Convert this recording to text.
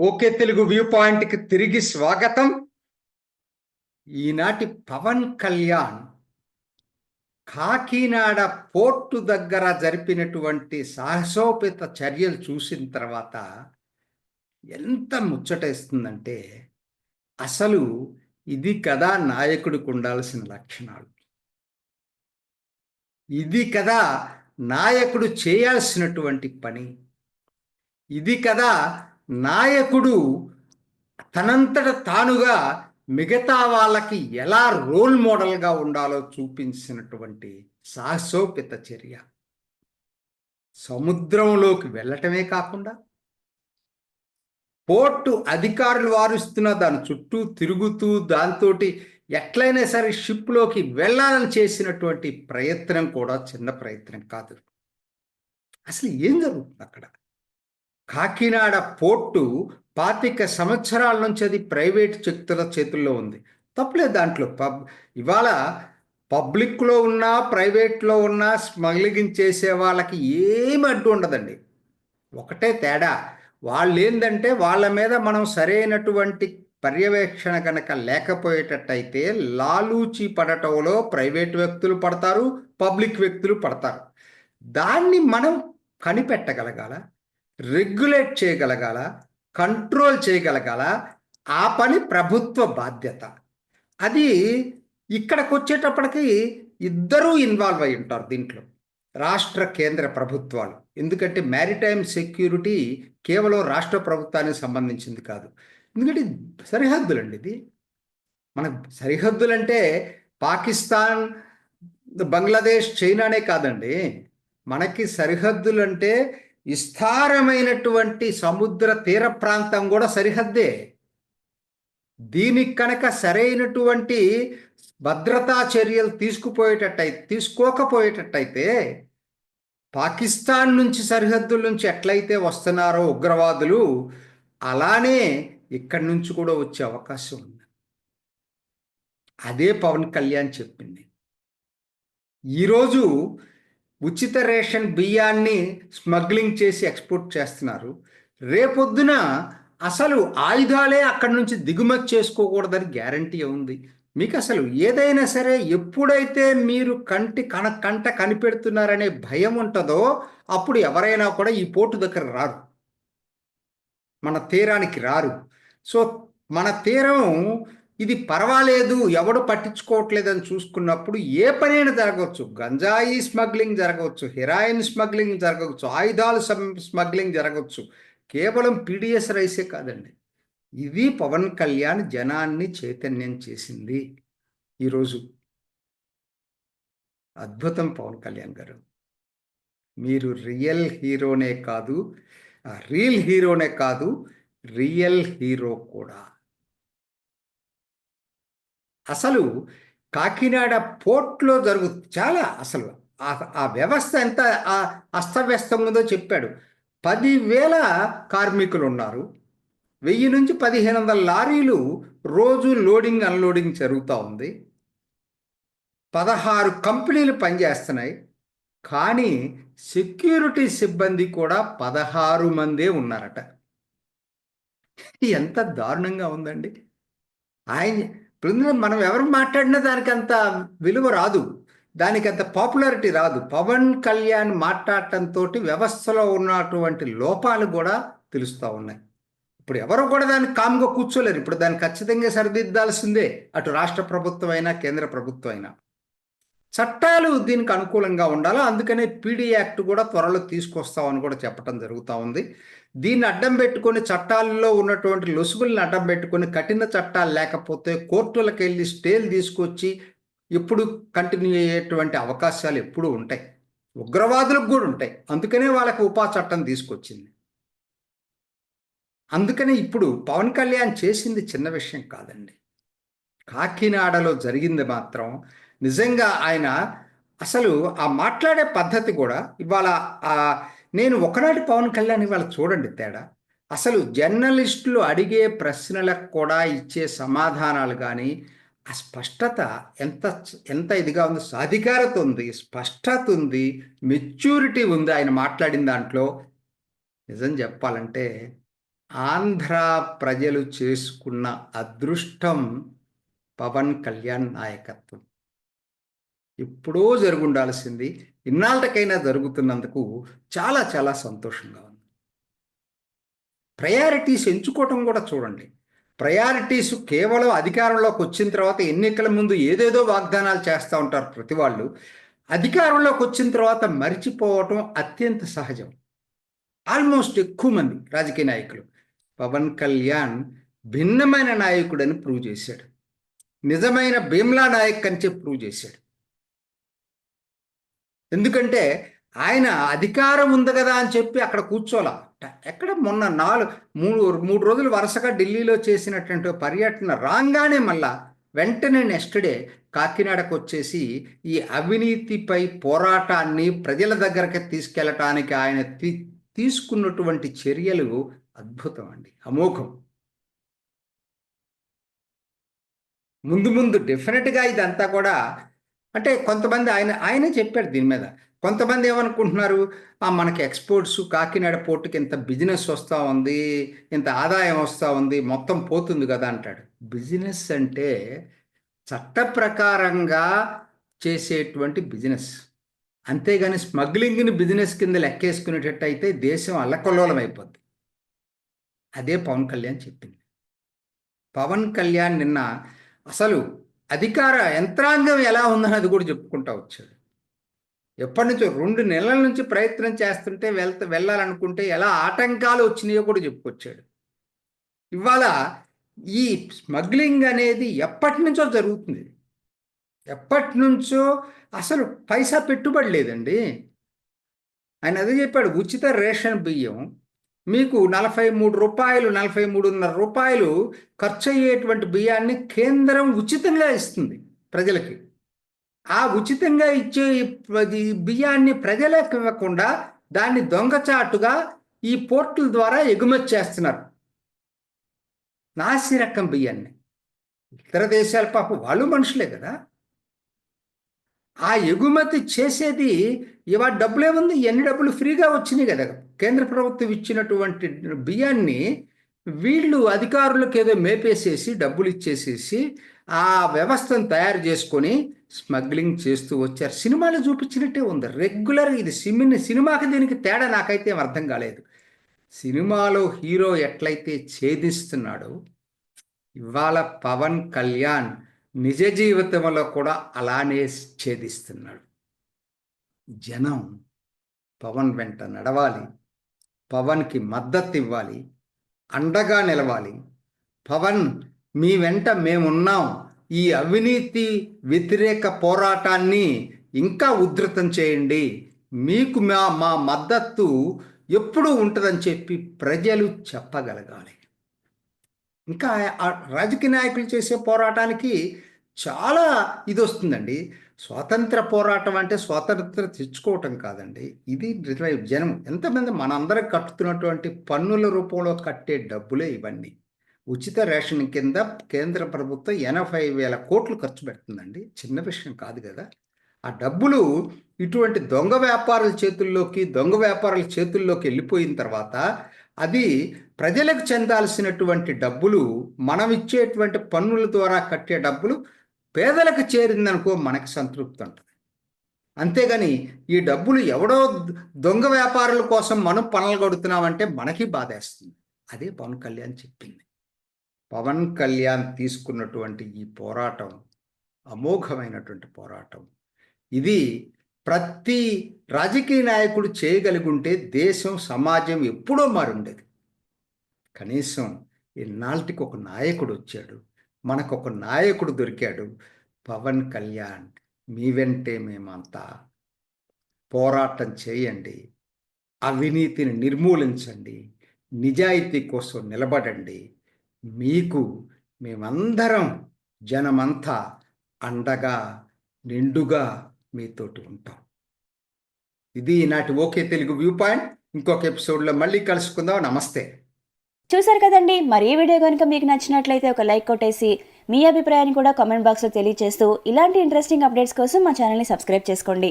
Okay Telugu view పాయింట్కి తిరిగి స్వాగతం. ఈనాటి పవన్ కళ్యాణ్ కాకినాడ పోర్టు దగ్గర జరిపినటువంటి సాహసోపేత చర్యలు చూసిన తర్వాత ఎంత ముచ్చటేస్తుందంటే, అసలు ఇది కదా నాయకుడికి ఉండాల్సిన లక్షణాలు. ఇది కదా నాయకుడు చేయాల్సినటువంటి పని. ఇది కదా నాయకుడు తనంతట తానుగా మిగతా వాళ్ళకి ఎలా రోల్ మోడల్గా ఉండాలో చూపించినటువంటి సాహసోపేత చర్య. సముద్రంలోకి వెళ్ళటమే కాకుండా పోర్టు అధికారులు వారిస్తున్న దాని చుట్టూ తిరుగుతూ దాంతో ఎట్లయినా సరే షిప్లోకి వెళ్ళాలని చేసినటువంటి ప్రయత్నం కూడా చిన్న ప్రయత్నం కాదు. అసలు ఏం జరుగుతుంది అక్కడ? కాకినాడ పోర్టు 25 సంవత్సరాల నుంచి అది ప్రైవేట్ శక్తుల చేతుల్లో ఉంది. తప్పులేదు దాంట్లో. ఇవాళ పబ్లిక్లో ఉన్నా ప్రైవేట్లో ఉన్నా స్మగ్లింగ్ చేసే వాళ్ళకి ఏమి అడ్డు ఉండదండి. ఒకటే తేడా, వాళ్ళు ఏంటంటే వాళ్ళ మీద మనం సరైనటువంటి పర్యవేక్షణ కనుక లేకపోయేటట్టయితే లాలూచి పడటంలో ప్రైవేట్ వ్యక్తులు పడతారు, పబ్లిక్ వ్యక్తులు పడతారు. దాన్ని మనం కనిపెట్టగలగాల, రెగ్యులేట్ చేయగలగాల, కంట్రోల్ చేయగలగాల. ఆ పని ప్రభుత్వ బాధ్యత. అది ఇక్కడికి వచ్చేటప్పటికి ఇద్దరూ ఇన్వాల్వ్ అయి ఉంటారు దీంట్లో, రాష్ట్ర కేంద్ర ప్రభుత్వాలు. ఎందుకంటే మ్యారిటైమ్ సెక్యూరిటీ కేవలం రాష్ట్ర ప్రభుత్వానికి సంబంధించింది కాదు. ఎందుకంటే సరిహద్దులండి. ఇది మన సరిహద్దులంటే పాకిస్తాన్, బంగ్లాదేశ్, చైనానే కాదండి. మనకి సరిహద్దులంటే విస్తారమైనటువంటి సముద్ర తీర ప్రాంతం కూడా సరిహద్దే. దీనికి కనుక సరైనటువంటి భద్రతా చర్యలు తీసుకోకపోయేటట్టయితే పాకిస్తాన్ నుంచి సరిహద్దుల నుంచి ఎట్లయితే వస్తున్నారో ఉగ్రవాదులు, అలానే ఇక్కడి నుంచి కూడా వచ్చే అవకాశం ఉంది. అదే పవన్ కళ్యాణ్ చెప్పింది. ఈరోజు ఉచిత రేషన్ బియ్యాన్ని స్మగ్లింగ్ చేసి ఎక్స్పోర్ట్ చేస్తున్నారు. రేపొద్దున అసలు ఆయుధాలే అక్కడి నుంచి దిగుమతి చేసుకోకూడదని గ్యారంటీ ఉంది. మీకు అసలు ఏదైనా సరే ఎప్పుడైతే మీరు కంట కనిపెడుతున్నారనే భయం ఉంటుందో అప్పుడు ఎవరైనా కూడా ఈ పోర్టు దగ్గర రారు, మన తీరానికి రారు. సో మన తీరం ఇది పర్వాలేదు, ఎవడు పట్టించుకోవట్లేదని చూసుకున్నప్పుడు ఏ పనైనా జరగవచ్చు. గంజాయి స్మగ్లింగ్ జరగవచ్చు, హెరాయిన్ స్మగ్లింగ్ జరగవచ్చు, ఆయుధాలు స్మగ్లింగ్ జరగవచ్చు. కేవలం పీడిఎస్ రైసే కాదండి. ఇది పవన్ కళ్యాణ్ జనాన్ని చైతన్యం చేసింది ఈరోజు. అద్భుతం పవన్ కళ్యాణ్ గారు. మీరు రియల్ హీరోనే కాదు, రియల్ హీరో కూడా. అసలు కాకినాడ పోర్ట్లో చాలా అసలు ఆ వ్యవస్థ ఎంత అస్తవ్యస్తంగా ఉందో చెప్పాడు. 10,000 కార్మికులు ఉన్నారు. 1000 నుంచి 1,500 లారీలు రోజు లోడింగ్ అన్లోడింగ్ జరుగుతూ ఉంది. 16 కంపెనీలు పనిచేస్తున్నాయి. కానీ సెక్యూరిటీ సిబ్బంది కూడా 16 మందే ఉన్నారట. ఎంత దారుణంగా ఉందండి. ఇప్పుడు మనం ఎవరు మాట్లాడినా దానికి అంత విలువ రాదు, దానికి అంత పాపులారిటీ రాదు. పవన్ కళ్యాణ్ మాట్లాడటంతో వ్యవస్థలో ఉన్నటువంటి లోపాలు కూడా తెలుస్తూ ఉన్నాయి. ఇప్పుడు ఎవరు కూడా దాన్ని కామ్గా కూర్చోలేరు. ఇప్పుడు దాన్ని ఖచ్చితంగా సరిదిద్దాల్సిందే, అటు రాష్ట్ర ప్రభుత్వం అయినా కేంద్ర ప్రభుత్వం అయినా. చట్టాలు దీనికి అనుకూలంగా ఉండాలి. అందుకనే పీడీ యాక్ట్ కూడా త్వరలో తీసుకొస్తామని కూడా చెప్పడం జరుగుతూ ఉంది. దీన్ని అడ్డం పెట్టుకొని, చట్టాల్లో ఉన్నటువంటి లొసుగుల్ని అడ్డం పెట్టుకొని, కఠిన చట్టాలు లేకపోతే కోర్టులకు వెళ్ళి స్టేలు తీసుకొచ్చి ఎప్పుడు కంటిన్యూ అయ్యేటువంటి అవకాశాలు ఎప్పుడూ ఉంటాయి. ఉగ్రవాదులకు కూడా ఉంటాయి. అందుకనే వాళ్ళకి ఉపా చట్టం తీసుకొచ్చింది. అందుకని ఇప్పుడు పవన్ కళ్యాణ్ చేసింది చిన్న విషయం కాదండి. కాకినాడలో జరిగింది మాత్రం నిజంగా ఆయన అసలు ఆ మాట్లాడే పద్ధతి కూడా ఇవాళ నేను ఒకనాటి పవన్ కళ్యాణ్ ఇవాళ చూడండి తేడా. అసలు జర్నలిస్టులు అడిగే ప్రశ్నలకు కూడా ఇచ్చే సమాధానాలు కానీ ఆ స్పష్టత ఎంత ఎంత ఇదిగా ఉంది. సాధికారత ఉంది, స్పష్టత ఉంది, మెచ్యూరిటీ ఉంది ఆయన మాట్లాడిన దాంట్లో. నిజం చెప్పాలంటే ఆంధ్ర ప్రజలు చేసుకున్న అదృష్టం పవన్ కళ్యాణ్ నాయకత్వం. ఎప్పుడో జరుగుండాల్సింది ఇన్నాళ్ళకైనా జరుగుతున్నందుకు చాలా చాలా సంతోషంగా ఉంది. ప్రయారిటీస్ ఎంచుకోవటం కూడా చూడండి. ప్రయారిటీస్ కేవలం అధికారంలోకి వచ్చిన తర్వాత ఎన్నికల ముందు ఏదేదో వాగ్దానాలు చేస్తూ ఉంటారు ప్రతి వాళ్ళు. అధికారంలోకి వచ్చిన తర్వాత మరిచిపోవటం అత్యంత సహజం. ఆల్మోస్ట్ ఎక్కువ మంది రాజకీయ నాయకులు. పవన్ కళ్యాణ్ భిన్నమైన నాయకుడని ప్రూవ్ చేశాడు. నిజమైన భీమ్లా నాయక్ అని చెప్పి ప్రూవ్ చేశాడు. ఎందుకంటే ఆయన అధికారం ఉంది కదా అని చెప్పి అక్కడ కూర్చోలా. ఎక్కడ మొన్న మూడు రోజులు వరుసగా ఢిల్లీలో చేసినటువంటి పర్యటన రాగానే మళ్ళా వెంటనే నెక్స్ట్ డే కాకినాడకు వచ్చేసి ఈ అవినీతిపై పోరాటాన్ని ప్రజల దగ్గరకు తీసుకెళ్ళటానికి ఆయన తీసుకున్నటువంటి చర్యలు అద్భుతం అండి, అమోఘం. ముందు డెఫినెట్గా ఇదంతా కూడా అంటే కొంతమంది ఆయనే చెప్పారు దీని మీద. కొంతమంది ఏమనుకుంటున్నారు, మనకి ఎక్స్పోర్ట్స్ కాకినాడ పోర్టుకి ఇంత బిజినెస్ వస్తూ ఉంది, ఇంత ఆదాయం వస్తూ ఉంది, మొత్తం పోతుంది కదా అంటాడు. బిజినెస్ అంటే చట్ట ప్రకారంగా చేసేటువంటి బిజినెస్, అంతేగాని స్మగ్లింగ్ని బిజినెస్ కింద లెక్కేసుకునేటట్టయితే దేశం అల్లకల్లోలం అయిపోద్ది. అదే పవన్ కళ్యాణ్ చెప్పింది. పవన్ కళ్యాణ్ నిన్న అసలు అధికార యంత్రాంగం ఎలా ఉందన్నది కూడా చెప్పుకుంటూ వచ్చాడు. ఎప్పటి నుంచో 2 నెలల నుంచి ప్రయత్నం చేస్తుంటే వెళ్ళాలనుకుంటే ఎలా ఆటంకాలు వచ్చినాయో కూడా చెప్పుకొచ్చాడు. ఇవాళ ఈ స్మగ్లింగ్ అనేది ఎప్పటి నుంచో జరుగుతుంది. ఎప్పటి నుంచో అసలు పైసా పెట్టుబడి లేదండి. ఆయన అదే చెప్పాడు, ఉచిత రేషన్ బియ్యం మీకు 43 రూపాయలు, 43.5 రూపాయలు ఖర్చు అయ్యేటువంటి బియ్యాన్ని కేంద్రం ఉచితంగా ఇస్తుంది ప్రజలకి. ఆ ఉచితంగా ఇచ్చే బియ్యాన్ని ప్రజలకు ఇవ్వకుండా దాన్ని దొంగచాటుగా ఈ పోర్టుల ద్వారా ఎగుమతి చేస్తున్నారు, నాసి రకం బియ్యాన్ని. ఇతర దేశాల పాపం వాళ్ళు మనుషులే కదా. ఆ ఎగుమతి చేసేది ఇవాళ డబ్బులేముంది, ఎన్ని డబ్బులు ఫ్రీగా వచ్చినాయి కదా. కేంద్ర ప్రభుత్వం ఇచ్చినటువంటి బియ్యాన్ని వీళ్ళు అధికారులకు ఏదో మేపేసేసి డబ్బులు ఇచ్చేసేసి ఆ వ్యవస్థను తయారు చేసుకొని స్మగ్లింగ్ చేస్తూ వచ్చారు. సినిమాలో చూపించినట్టే ఉంది రెగ్యులర్. ఇది సినిమాకి దీనికి తేడా నాకైతే అర్థం కాలేదు. సినిమాలో హీరో ఎట్లయితే ఛేదిస్తున్నాడో ఇవాళ పవన్ కళ్యాణ్ నిజ జీవితంలో కూడా అలానే ఛేదిస్తున్నాడు. జనం పవన్ వెంట నడవాలి, పవన్కి మద్దతు ఇవ్వాలి, అండగా నిలవాలి. పవన్ మీ వెంట మేమున్నాం, ఈ అవినీతి వ్యతిరేక పోరాటాన్ని ఇంకా ఉధృతం చేయండి, మీకు మా మద్దతు ఎప్పుడూ ఉంటుందని చెప్పి ప్రజలు చెప్పగలగాలి. ఇంకా రాజకీయ నాయకులు చేసే పోరాటానికి చాలా ఇది వస్తుందండి. స్వాతంత్ర పోరాటం అంటే స్వాతంత్రం తెచ్చుకోవటం కాదండి. ఇది జనం ఎంతమంది మనందరం కట్టుతున్నటువంటి పన్నుల రూపంలో కట్టే డబ్బులే ఇవన్నీ. ఉచిత రేషన్ కింద కేంద్ర ప్రభుత్వం 80,000 కోట్లు ఖర్చు పెడుతుందండి. చిన్న విషయం కాదు కదా. ఆ డబ్బులు ఇటువంటి దొంగ వ్యాపారుల చేతుల్లోకి వెళ్ళిపోయిన తర్వాత అది ప్రజలకు చెందాల్సినటువంటి డబ్బులు, మనం ఇచ్చేటువంటి పన్నుల ద్వారా కట్టే డబ్బులు పేదలకు చేరిందనుకో మనకి సంతృప్తి ఉంటుంది. అంతేగాని ఈ డబ్బులు ఎవడో దొంగ వ్యాపారుల కోసం మనం పనులు కొడుతున్నామంటే మనకి బాధేస్తుంది. అదే పవన్ కళ్యాణ్ చెప్పింది. పవన్ కళ్యాణ్ తీసుకున్నటువంటి ఈ పోరాటం అమోఘమైనటువంటి పోరాటం. ఇది ప్రతి రాజకీయ నాయకుడు చేయగలిగుంటే దేశం, సమాజం ఎప్పుడో మారుండేది. కనీసం ఇన్నాళ్ళకి ఒక నాయకుడు వచ్చాడు, మనకు ఒక నాయకుడు దొరికాడు. పవన్ కళ్యాణ్ మీ వెంటే మేమంతా పోరాటం చేయండి, అవినీతిని నిర్మూలించండి, నిజాయితీ కోసం నిలబడండి. మీకు మేమందరం జనమంతా అండగా నిండుగా మీతోటి ఉంటాం. ఇది ఈనాటి ఓకే తెలుగు వ్యూ పాయింట్. ఇంకొక ఎపిసోడ్లో మళ్ళీ కలుసుకుందాం. నమస్తే. చూసారు కదండి. మరి ఈ వీడియో కనుక మీకు నచ్చినట్లయితే ఒక లైక్ కొట్టేసి మీ అభిప్రాయాన్ని కూడా కామెంట్ బాక్స్లో తెలియజేస్తూ ఇలాంటి ఇంట్రెస్టింగ్ అప్డేట్స్ కోసం మా ఛానల్ని సబ్స్క్రైబ్ చేసుకోండి.